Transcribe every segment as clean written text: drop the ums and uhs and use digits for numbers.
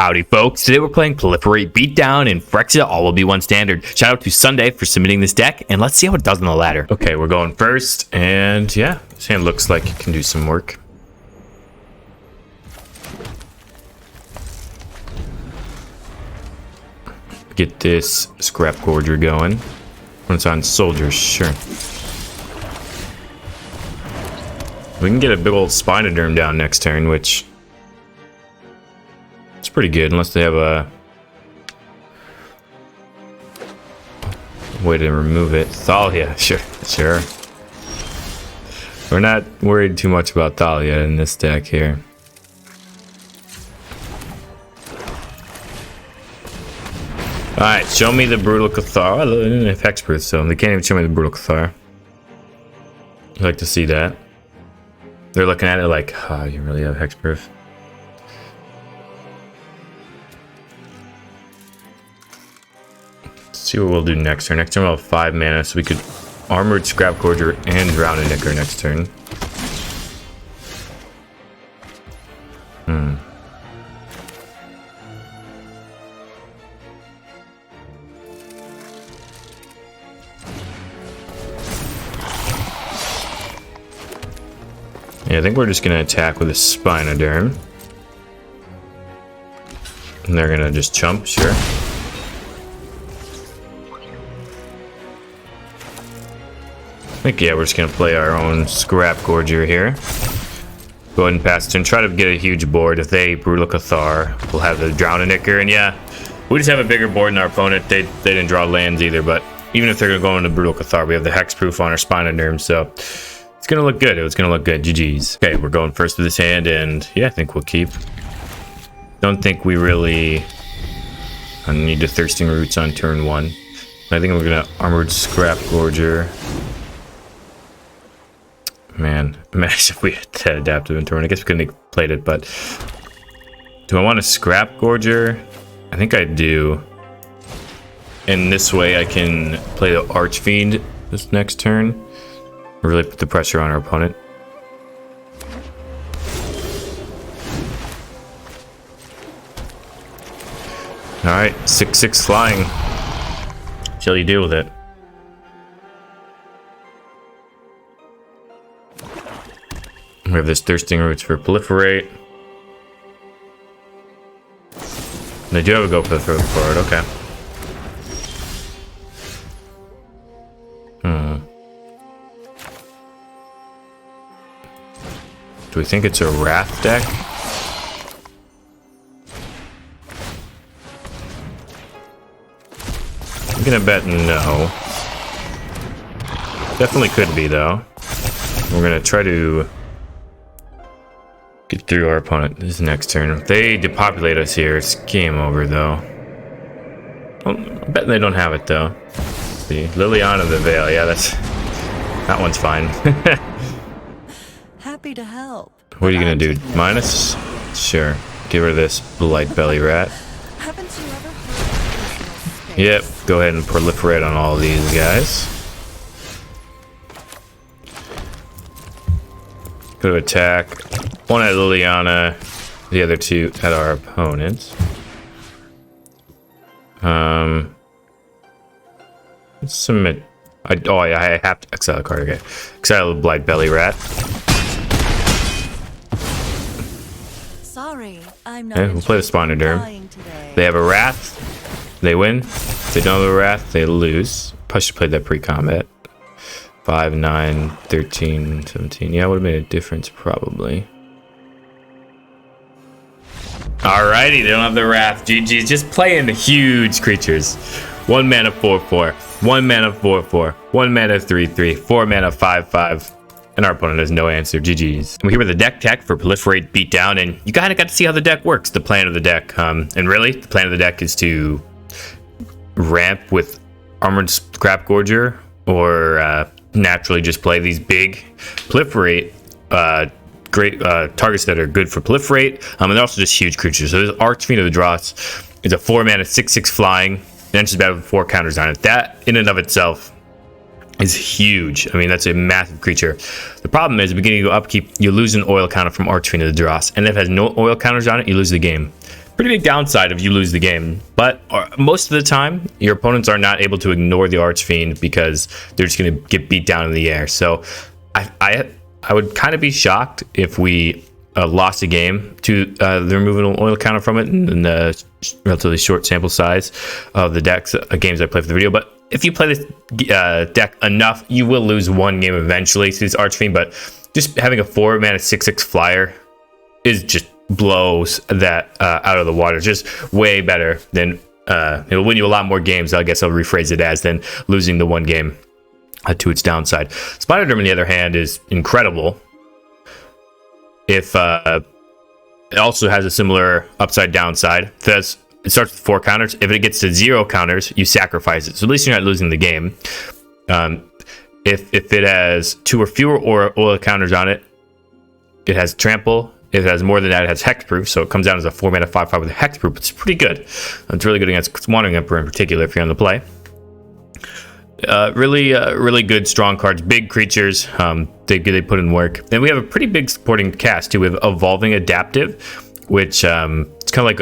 Howdy folks, today we're playing Proliferate Beatdown in Phyrexia All Will Be One Standard. Shout out to Sunday for submitting this deck, and let's see how it does on the ladder. Okay, we're going first, and yeah, this hand looks like it can do some work. Get this Scrapgorder going. When it's on soldiers, sure. We can get a big old Spinoderm down next turn, which it's pretty good, unless they have a way to remove it. Thalia, sure. We're not worried too much about Thalia in this deck here. Alright, show me the Brutal Cathar. I didn't have Hexproof, so they can't even show me the Brutal Cathar. I'd like to see that. They're looking at it like, oh, you really have Hexproof. Let's see what we'll do next turn. Next turn we'll have 5 mana, so we could Armored Scrapgorder and Drowned next turn. Yeah, I think we're just gonna attack with a Spinoderm. And they're gonna just chump, sure. I think, yeah, we're just gonna play our own Scrapgorder here. Go ahead and pass turn, try to get a huge board. If they Brutal Cathar, we'll have the Drowned, and yeah, we just have a bigger board than our opponent. They didn't draw lands either, but even if they're gonna go into Brutal Cathar, we have the Hexproof on our Spinoderm, so it's gonna look good. It was gonna look good. GG's. Okay, we're going first with this hand, and yeah, I think we'll keep. Don't think we really need the Thirsting Roots on turn 1. I think we're gonna Armored Scrapgorder. Man, imagine if we had that Adaptive in turn. I guess we couldn't have played it, but do I want a Scrapgorder? I think I do. And this way I can play the Archfiend this next turn. Really put the pressure on our opponent. Alright, 6/6 flying. Shall you deal with it? We have this Thirsting Roots for Proliferate. They do have a go for the throw forward, okay. Do we think it's a Wrath deck? I'm gonna bet no. Definitely could be though. We're gonna try to get through our opponent this next turn. If they depopulate us here, it's game over though. Well, I bet they don't have it though. Let's see, Liliana the Veil, yeah, that one's fine. Happy to help. What are you gonna do? Minus? Sure. Get rid of this Blight Belly Rat. Haven't you ever heard of Yep. Go ahead and proliferate on all these guys. Go to attack. One at Liliana, the other two at our opponents. Let's submit. I have to exile a card. Okay. Exile the Blight Belly Rat. Sorry, I'm not. Okay, we'll play the Spinoderm. They have a Wrath, they win. If they don't have a Wrath, they lose. Probably should play that pre-combat. 5, 9, 13, 17. Yeah, would have made a difference probably. Alrighty, they don't have the Wrath. GG's, just playing the huge creatures. 1 mana 4/4, 1 mana 4/4, 1 mana 3/3, 4 mana 5/5. And our opponent has no answer. GG's. We're here with the deck tech for Proliferate Beatdown, and you kind of got to see how the deck works, the plan of the deck. And really, the plan of the deck is to ramp with Armored Scrapgorder, or naturally just play these big Proliferate, great targets that are good for Proliferate. And they're also just huge creatures. So this Archfiend of the Dross is a 4 mana 6/6 flying. Then she's battle with 4 counters on it. That in and of itself is huge. I mean, that's a massive creature. The problem is, beginning to go upkeep, you lose an oil counter from Archfiend of the Dross, and if it has no oil counters on it, you lose the game. pretty big downside if you lose the game. But most of the time, your opponents are not able to ignore the Archfiend because they're just going to get beat down in the air. So I would kind of be shocked if we lost a game to the removal oil counter from it in the relatively short sample size of the decks games I play for the video. But if you play this deck enough, you will lose one game eventually to this Archfiend. But just having a 4-mana 6/6 flyer is just blows that out of the water. Just way better than it'll win you a lot more games. I guess I'll rephrase it as than losing the one game to its downside. Spinoderm, on the other hand, is incredible. If it also has a similar upside downside. It starts with 4 counters. If it gets to 0 counters, you sacrifice it. So at least you're not losing the game. If it has 2 or fewer oil counters on it, it has trample. If it has more than that, it has hexproof. So it comes down as a 4-mana 5/5 with a hexproof. It's pretty good. It's really good against Wandering Emperor in particular if you're on the play. Really good, strong cards, big creatures. They put in work. And we have a pretty big supporting cast too. We have Evolving Adaptive, which it's kind of like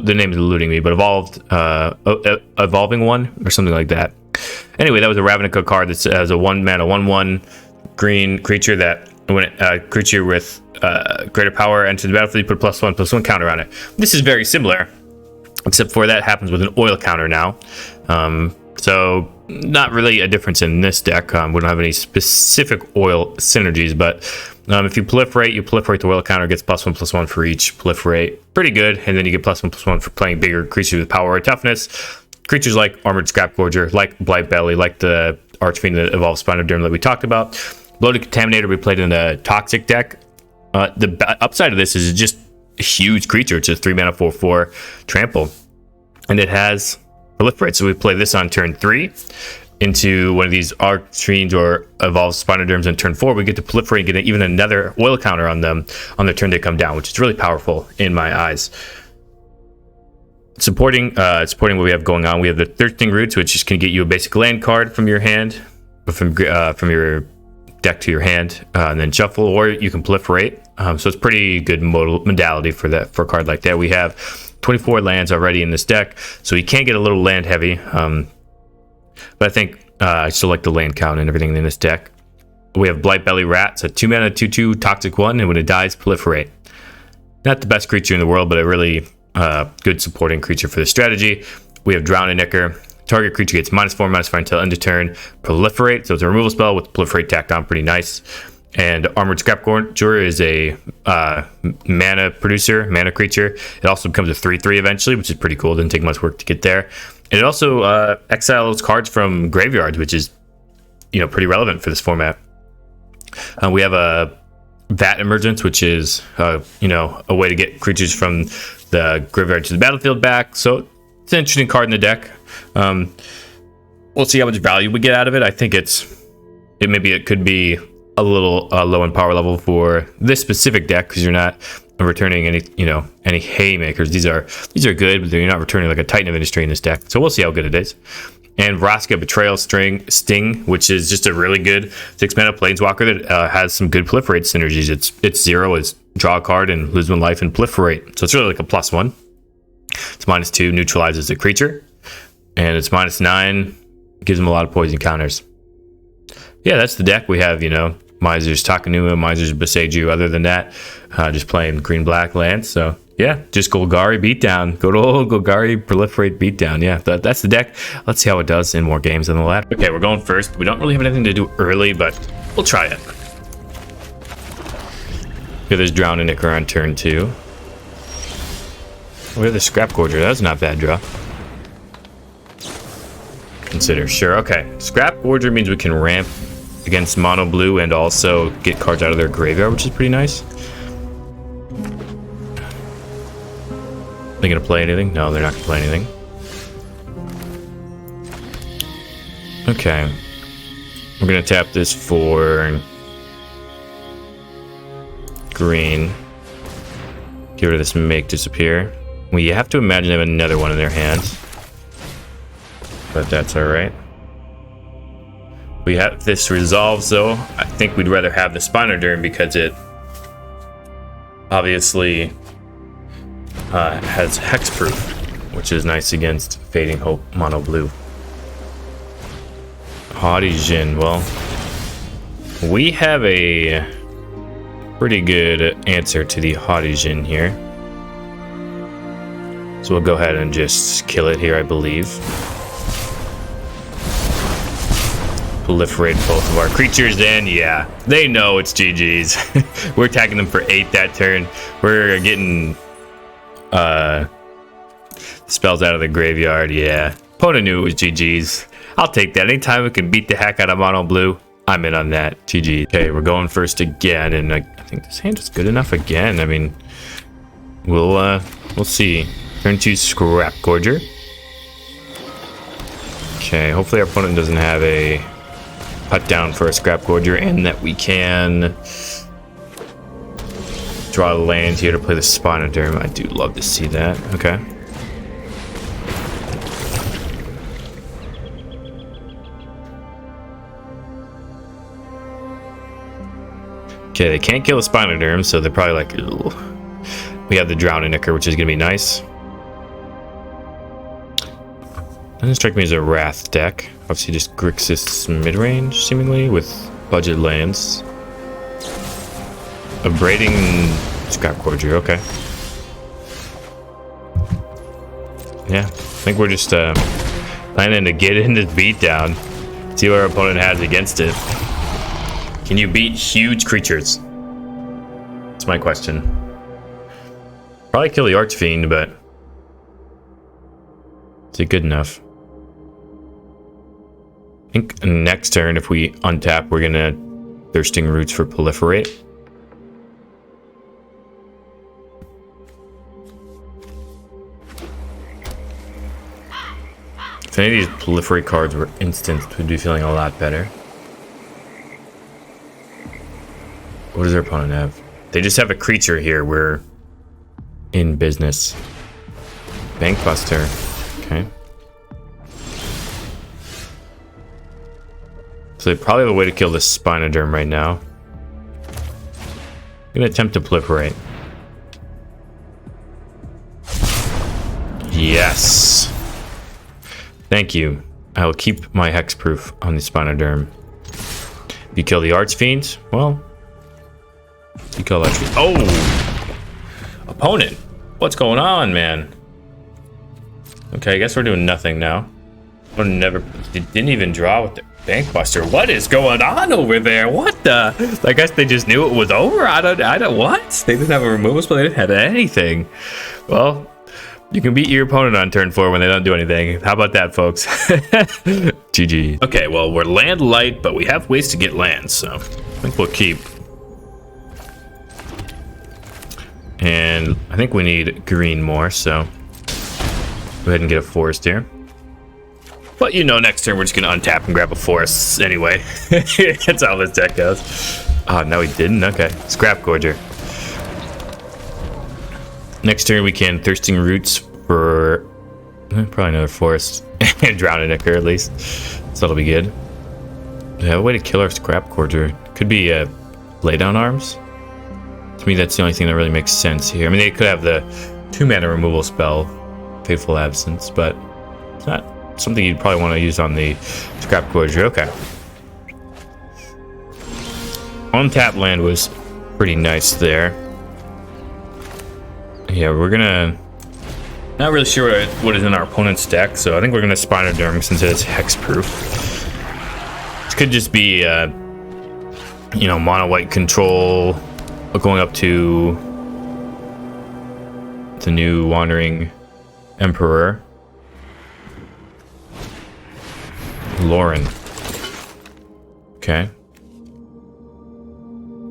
the name is eluding me, but Evolving One or something like that. Anyway, that was a Ravnica card that has a 1-mana 1/1 green creature that when creature with greater power enters the battlefield, you put a +1/+1 counter on it. This is very similar, except for that happens with an oil counter now. So not really a difference in this deck. We don't have any specific oil synergies, but if you proliferate the oil counter, gets +1/+1 for each proliferate. Pretty good. And then you get +1/+1 for playing bigger creatures with power or toughness. Creatures like Armored Scrapgorder, like Blightbelly, like the Archfiend that Evolved Spinoderm that we talked about. Bloated Contaminator we played in the Toxic deck. The upside of this is just a huge creature. It's a 3-mana 4/4 trample. And it has proliferate. So we play this on turn 3 into one of these Archfiends or Evolved Spinoderms on turn 4. We get to proliferate and get even another oil counter on them on the turn they come down, which is really powerful in my eyes. Supporting what we have going on, we have the Thirsting Roots, which just can get you a basic land card from your hand, from your deck to your hand, and then shuffle, or you can proliferate. So it's pretty good modality for a card like that. We have 24 lands already in this deck, so you can get a little land heavy. But I think I still like the land count and everything in this deck. We have Blightbelly Rat, it's a 2-mana 2/2 toxic 1, and when it dies, proliferate. Not the best creature in the world, but a really good supporting creature for the strategy. We have Drowning Nicker. Target creature gets -4/-5 until end of turn. Proliferate, so it's a removal spell with proliferate tacked on, pretty nice. And Armored Scrapgorder is a mana creature. It also becomes a 3/3 eventually, which is pretty cool. Didn't take much work to get there. And it also exiles cards from graveyards, which is pretty relevant for this format. We have a Vat Emergence, which is a way to get creatures from the graveyard to the battlefield back. So it's an interesting card in the deck. We'll see how much value we get out of it. I think it could be a little low in power level for this specific deck because you're not returning any haymakers. These are good, but you're not returning like a Titan of Industry in this deck. So we'll see how good it is. And Vraska Betrayal Sting, which is just a really good 6-mana planeswalker that has some good proliferate synergies. It's 0, it's draw a card and lose 1 life and proliferate. So it's really like a +1. It's -2, neutralizes the creature. And it's -9, gives them a lot of poison counters. Yeah, that's the deck. We have, Miser's Takenuma, Miser's Boseiju. Other than that, just playing green-black lands. So yeah, just Golgari Beatdown. Good old Golgari Proliferate Beatdown. Yeah, that's the deck. Let's see how it does in more games on the ladder. Okay, we're going first. We don't really have anything to do early, but we'll try it. Here, there's Drowning Nicker on turn 2. We have the Scrapgorder. That's not bad draw. Consider. Sure, okay. Scrapgorder means we can ramp against mono blue and also get cards out of their graveyard, which is pretty nice. They gonna play anything? No, they're not gonna play anything. Okay. We're gonna tap this for green. Get rid of this Make Disappear. We have to imagine they have another one in their hands. But that's alright. We have this resolves though. I think we'd rather have the Spinoderm because it obviously has hexproof, which is nice against Fading Hope mono blue. Haughty Jin, well, we have a pretty good answer to the Haughty Jin here. So we'll go ahead and just kill it here, I believe. Proliferate both of our creatures, and yeah, they know it's GG's. We're attacking them for 8 that turn. We're getting spells out of the graveyard, yeah. Opponent knew it was GG's. I'll take that. Anytime we can beat the heck out of mono blue, I'm in on that. GG. Okay, we're going first again, and I think this hand is good enough again. I mean, we'll see. Turn 2 Scrapgorder. Okay, hopefully our opponent doesn't have a cut down for a Scrapgorder, and that we can draw the land here to play the Spinoderm. I do love to see that. Okay. Okay, they can't kill the Spinoderm, so they're probably like, ugh. We have the Drowning Ichor, which is gonna be nice. Doesn't strike me as a Wrath deck. Obviously just Grixis midrange, seemingly, with budget lands. A Braiding Scrapgorder, okay. Yeah, I think we're just planning to get in this beatdown. See what our opponent has against it. Can you beat huge creatures? That's my question. Probably kill the Archfiend, but is it good enough? I think next turn, if we untap, we're gonna Thirsting Roots for Proliferate. If any of these Proliferate cards were instanced, we'd be feeling a lot better. What does their opponent have? They just have a creature here. We're in business. Bankbuster. Okay. So they probably have a way to kill this Spinoderm right now. I'm gonna attempt to proliferate. Yes. Thank you. I will keep my hexproof on the Spinoderm. If you kill the Archfiend, well, you kill that. Oh, opponent, what's going on, man? Okay, I guess we're doing nothing now. Didn't even draw with the Bankbuster. What is going on over there? What the? I guess they just knew it was over. I don't. What? They didn't have a removal spell. They didn't have anything. Well, you can beat your opponent on turn 4 when they don't do anything. How about that, folks? GG. Okay, well, we're land light, but we have ways to get lands, so I think we'll keep. And I think we need green more, so go ahead and get a forest here. But you know, next turn we're just gonna untap and grab a forest anyway. That's how this deck goes. Oh, no, he didn't. Okay, Scrapgorder. Next turn we can Thirsting Roots for probably another forest and Drowning Ichor at least, so that'll be good. We have a way to kill our Scrapgorder. Could be Laydown Arms. To me, that's the only thing that really makes sense here. I mean, they could have the 2-mana removal spell, Fateful Absence, but it's not something you'd probably want to use on the Scrapgorder. Okay. Untap land was pretty nice there. Yeah, we're gonna... Not really sure what is in our opponent's deck, so I think we're gonna Spinoderm since it's hexproof. This could just be, you know, mono-white control, going up to the new Wandering Emperor. Lauren. Okay.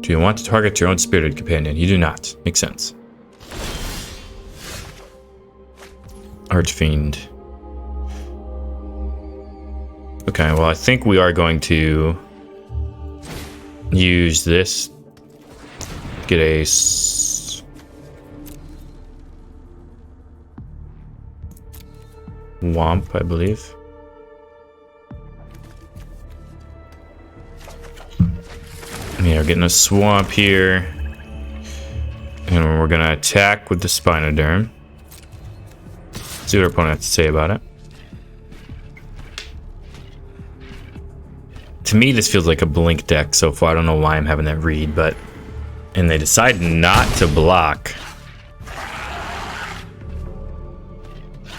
Do you want to target your own spirited companion? You do not. Makes sense. Archfiend. Okay, well, I think we are going to use this. Get a Womp, I believe. Yeah, we're getting a swamp here. And we're gonna attack with the Spinoderm. See what our opponent has to say about it. To me, this feels like a blink deck so far. I don't know why I'm having that read, but... And they decide not to block.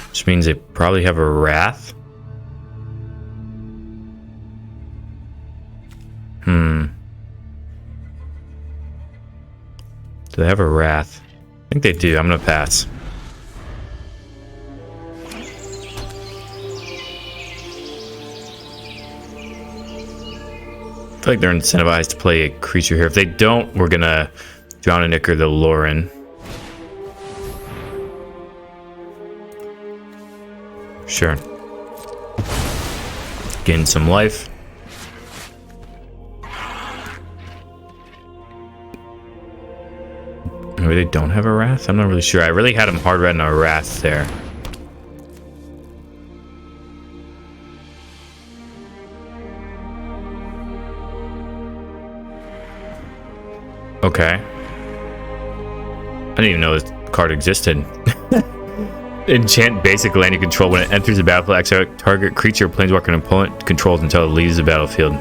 Which means they probably have a Wrath. Do they have a Wrath? I think they do. I'm gonna pass. I feel like they're incentivized to play a creature here. If they don't, we're gonna Drown and Ichor the Lauren. Sure. Gain some life. Maybe they don't have a Wrath? I'm not really sure. I really had them hard red and a Wrath there. Okay. I didn't even know this card existed. Enchant basic land you control. When it enters the battlefield, exile target creature or planeswalker an opponent controls until it leaves the battlefield.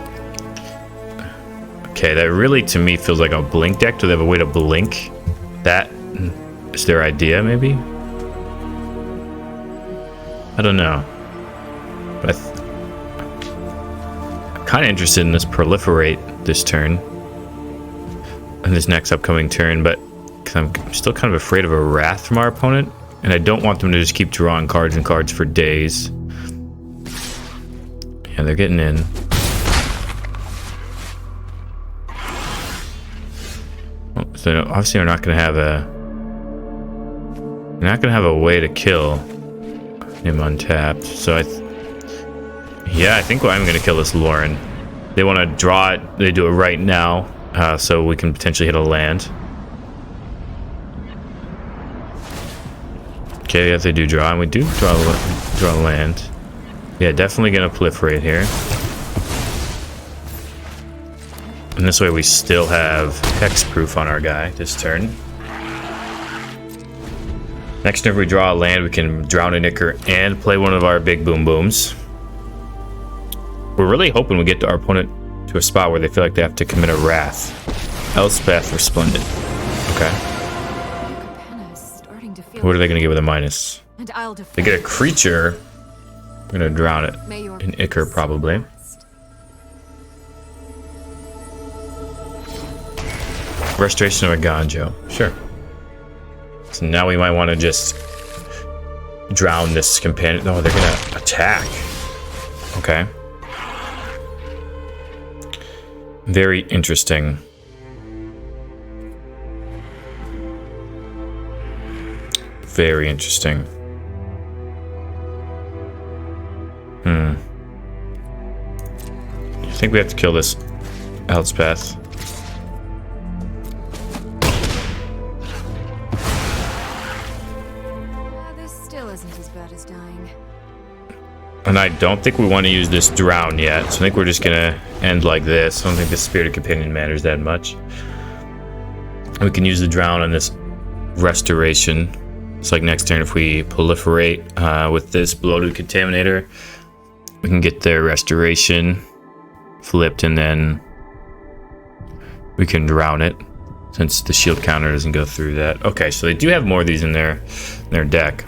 Okay, that really to me feels like a blink deck. Do they have a way to blink? That is their idea, maybe? I don't know. But I'm kind of interested in this proliferate this turn. And this next upcoming turn, but cause I'm still kind of afraid of a Wrath from our opponent. And I don't want them to just keep drawing cards and cards for days. Yeah, they're getting in. Oh, so obviously they're not going to have a... They're not going to have a way to kill him untapped. So yeah, I think I'm going to kill this Lauren. They want to draw it. They do it right now. So we can potentially hit a land. Okay, yes, they do draw, and we do draw land. Yeah, definitely gonna proliferate here. And this way we still have hexproof on our guy this turn. Next turn, if we draw a land, we can Drown and Ichor and play one of our big boom booms. We're really hoping we get to our opponent to a spot where they feel like they have to commit a Wrath. Elspeth Resplendent. Okay. What are they going to get with a minus? They get a creature. I'm going to drown it. An Ichor, probably. Restoration of a Ganjo. Sure. So now we might want to just drown this companion. Oh, they're going to attack. Okay. Very interesting. Very interesting. I think we have to kill this Elspeth. This still isn't as bad as dying. And I don't think we want to use this drown yet, so I think we're just gonna end like this. I don't think the Spirited Companion matters that much. We can use the drown on this restoration. It's like next turn if we proliferate with this Bloated Contaminator, we can get their restoration flipped and then we can drown it since the shield counter doesn't go through that. Okay, so they do have more of these in their deck.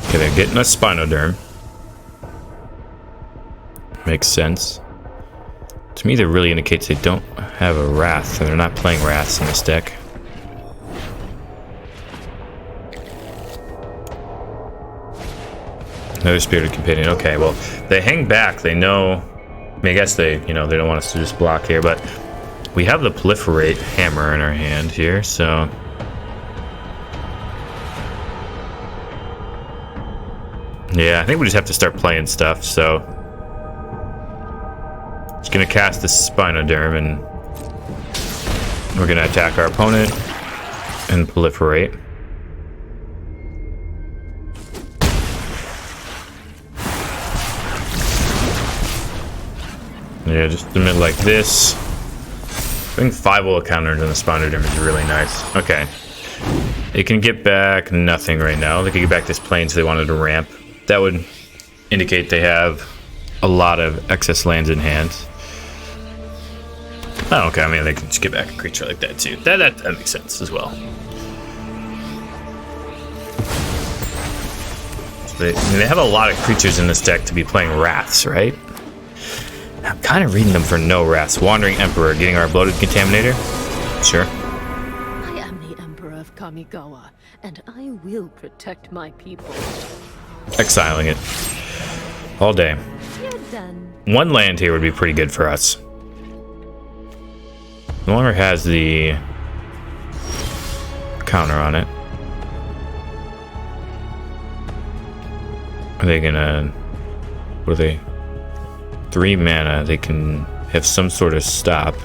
Okay, they're getting a Spinoderm. Makes sense. To me, that really indicates they don't have a Wrath, and they're not playing Wraths in this deck. Another Spirited Companion. Okay, well, they hang back. They know... I mean, I guess they, they don't want us to just block here, but we have the Proliferate Hammer in our hand here, so... Yeah, I think we just have to start playing stuff, so... Just gonna cast the Spinoderm and we're gonna attack our opponent and proliferate. Yeah, just submit like this. Having 5 oil counters on the Spinoderm is really nice. Okay. It can get back nothing right now. They can get back this plane, so they wanted to ramp. That would indicate they have a lot of excess lands in hand. Oh, okay. I mean, they can just get back a creature like that too. That makes sense as well. They have a lot of creatures in this deck to be playing Wraths, right? I'm kind of reading them for no Wraths. Wandering Emperor, getting our Bloated Contaminator. Sure. I am the Emperor of Kamigawa, and I will protect my people. Exiling it. All day. You're done. 1 land here would be pretty good for us. No longer has the counter on it. Are they gonna... What are they? 3 mana. They can have some sort of stop.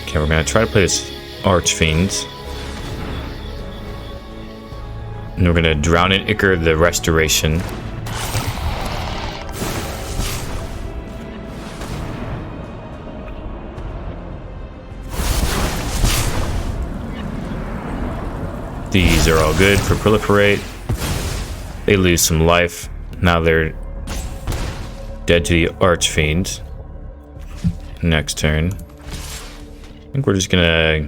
Okay, we're gonna try to play this Archfiend. And we're gonna Drown in Ichor the Restoration. These are all good for proliferate. They lose some life. Now they're dead to the Archfiend. Next turn. I think we're just gonna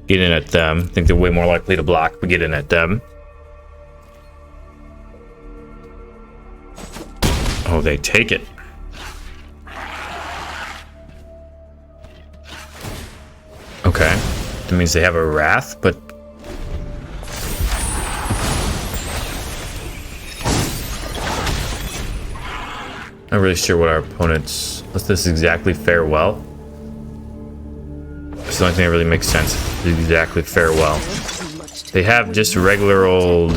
get in at them. I think they're way more likely to block if we get in at them. Oh, they take it. Okay. That means they have a Wrath, but not really sure what our opponents... Does this exactly fare well? It's the only thing that really makes sense. Exactly fare well. They have just regular old...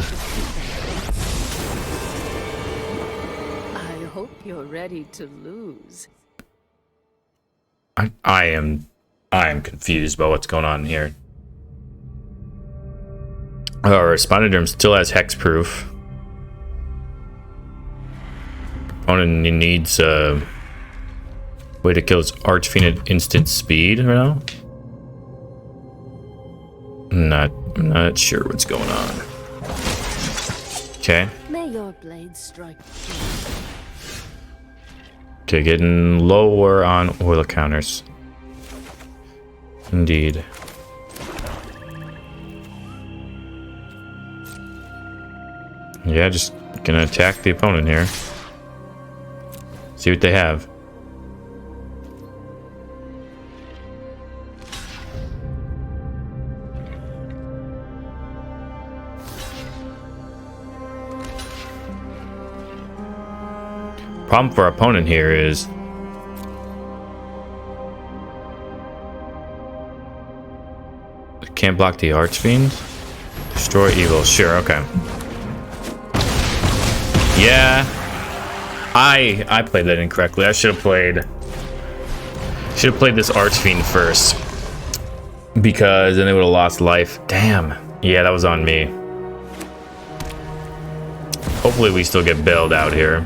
I hope you're ready to lose. I am confused about what's going on here. Our Spinoderm still has hexproof. Opponent needs a way to kill his Archfiend at instant speed right now. I'm not sure what's going on. Okay. May your blade strike true. Okay, getting lower on oil counters. Indeed. Yeah, just gonna attack the opponent here. See what they have. Problem for our opponent here is can't block the Archfiend. Destroy evil. Sure, okay. Yeah. I played that incorrectly. I should have played this Archfiend first, because then they would have lost life. Damn. Yeah, that was on me. Hopefully we still get bailed out here.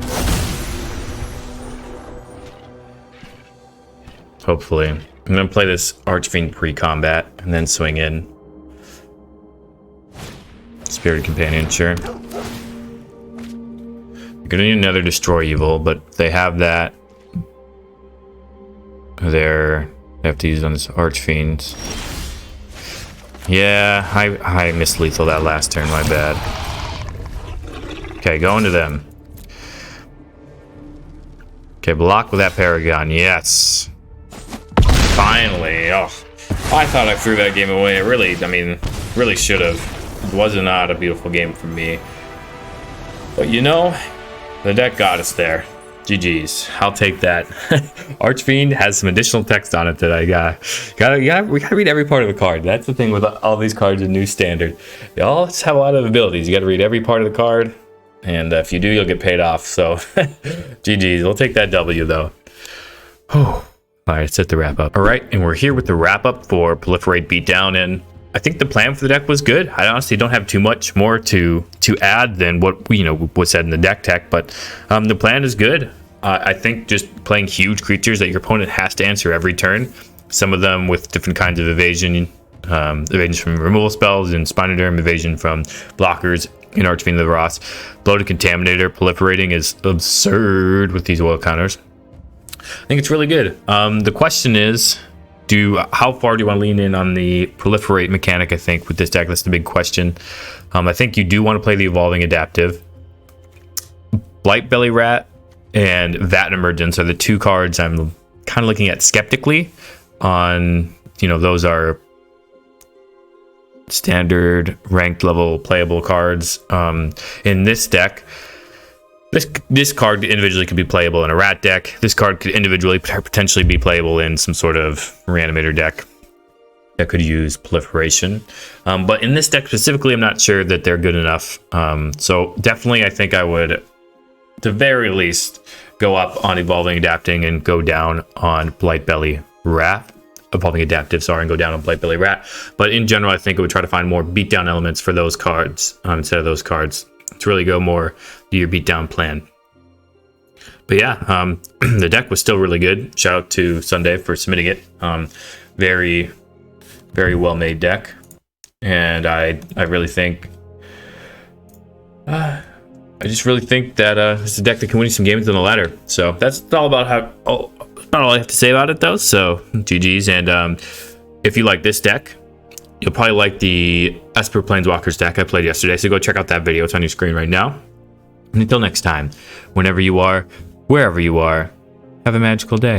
Hopefully. I'm gonna play this Archfiend pre-combat and then swing in. Spirit Companion, sure. You're gonna need another Destroy Evil, but they have that. They have to use it on this Archfiend. Yeah, I missed lethal that last turn, my bad. Okay, going to them. Okay, block with that Paragon, yes. Finally, oh. I thought I threw that game away. It really, really should have. It was not a beautiful game for me. But you know, the deck got us there. GG's. I'll take that. Archfiend has some additional text on it that I we gotta read every part of the card. That's the thing with all these cards in New Standard. They all have a lot of abilities. You gotta read every part of the card, and if you do, you'll get paid off. So, GG's. We'll take that W though. Oh. All right, set the wrap up. All right, and we're here with the wrap up for Proliferate Beatdown, and I think the plan for the deck was good. I honestly don't have too much more to add than what was said in the deck tech, but the plan is good. I think just playing huge creatures that your opponent has to answer every turn, some of them with different kinds of evasion, evasion from removal spells and Spinoderm, evasion from blockers in Archfiend of the Dross. Bloated Contaminator proliferating is absurd with these oil counters. I think it's really good. The question is, how far do you want to lean in on the proliferate mechanic? I think with this deck, that's the big question. I think you do want to play the Evolving Adaptive. Blightbelly Rat and Vat Emergence are the two cards I'm kind of looking at skeptically on. Those are standard ranked level playable cards. In this deck, this card individually could be playable in a rat deck. This card could individually potentially be playable in some sort of reanimator deck that could use proliferation. But in this deck specifically, I'm not sure that they're good enough. So definitely, I think I would, at the very least, go up on Evolving Adapting and go down on Blightbelly Rat. Evolving Adaptive, sorry, and go down on Blightbelly Rat. But in general, I think I would try to find more beatdown elements for those cards instead of those cards. To really go more to your beatdown plan. But yeah, the deck was still really good. Shout out to Sunday for submitting it. Very, very well made deck, and I really think I just really think that it's a deck that can win you some games on the ladder. So that's all about all I have to say about it, though. So GG's, and if you like this deck, you'll probably like the Esper Planeswalkers deck I played yesterday, so go check out that video. It's on your screen right now. And until next time, whenever you are, wherever you are, have a magical day.